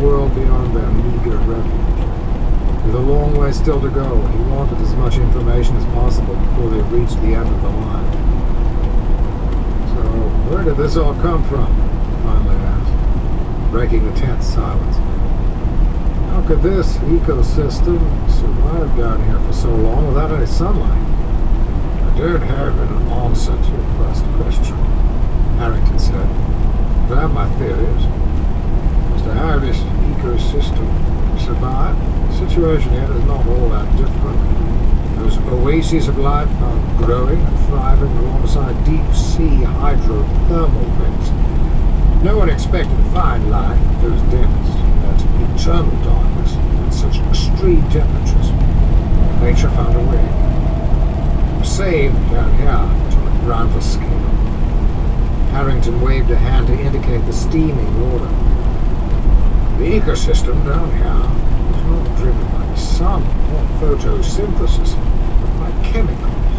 world beyond their meager refuge. With a long way still to go, he wanted as much information as possible before they reached the end of the line. So, where did this all come from? He finally asked, breaking the tense silence. How could this ecosystem survive down here for so long without any sunlight? I don't have an answer to your first question, Harrington said, but I have my theories as to how this ecosystem survived. The situation here is not all that different. Those oases of life are growing and thriving alongside deep-sea hydrothermal vents. No one expected to find life in those depths, that eternal darkness, at such extreme temperatures. Nature found a way. We're saved down here, but on a grander scale. Harrington waved a hand to indicate the steaming water. The ecosystem down here is not driven by the sun or photosynthesis, but by chemicals,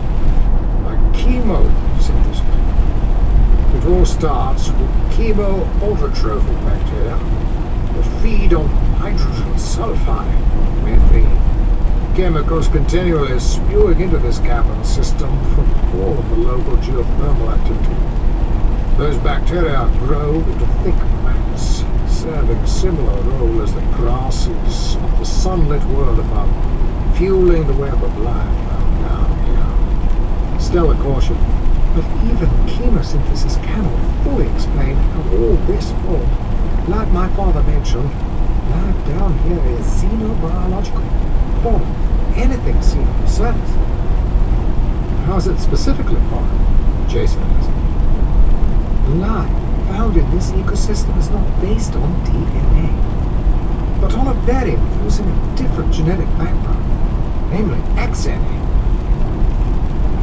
by chemosynthesis. It all starts with chemo-autotrophic bacteria that feed on hydrogen sulfide, methane. Chemicals continually spewing into this cavern system from all of the local geothermal activity. Those bacteria grow into thick mats, serving a similar role as the grasses of the sunlit world above, fueling the web of life down here. Still a caution, but even chemosynthesis cannot fully explain how all this formed. Like my father mentioned, life down here is xenobiological. Formed anything seen on the surface. How is it specifically formed? Jason asked. Life found in this ecosystem is not based on DNA, but on a variant using a different genetic background, namely XNA.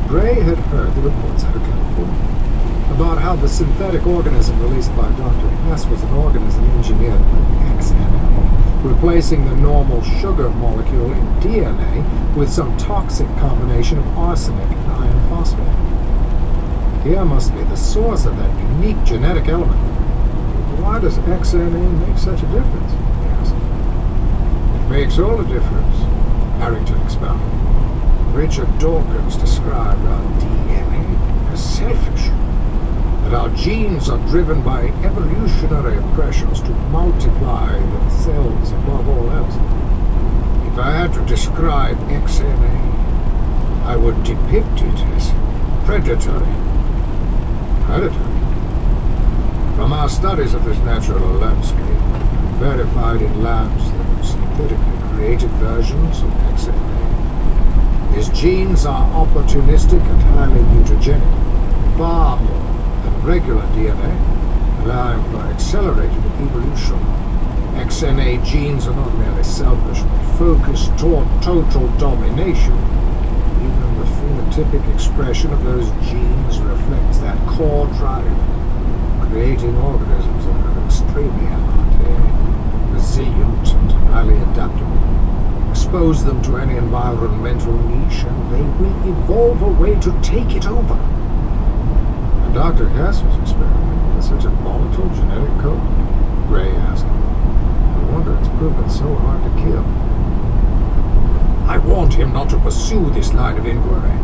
Gray had heard the reports out of California about how the synthetic organism released by Dr. Hess was an organism engineered by XNA, replacing the normal sugar molecule in DNA with some toxic combination of arsenic and iron phosphate. Here must be the source of that unique genetic element. Why does XNA make such a difference? He asked. It makes all the difference, Harrington expounded. Richard Dawkins described our DNA as selfish, that our genes are driven by evolutionary pressures to multiply themselves above all else. If I had to describe XNA, I would depict it as predatory. From our studies of this natural landscape, verified in labs that have synthetically created versions of XNA, his genes are opportunistic and highly mutagenic, far more than regular DNA, allowing for accelerated evolution. XNA genes are not merely selfish, but focused toward total domination. Even the phenotypic expression of those genes reflects that core drive, creating organisms that are extremely alert, resilient, and highly adaptable. Expose them to any environmental niche, and they will evolve a way to take it over. And Dr. Hess was experimenting with such a volatile genetic code? Gray asked. No wonder it's proven so hard to kill. I warned him not to pursue this line of inquiry,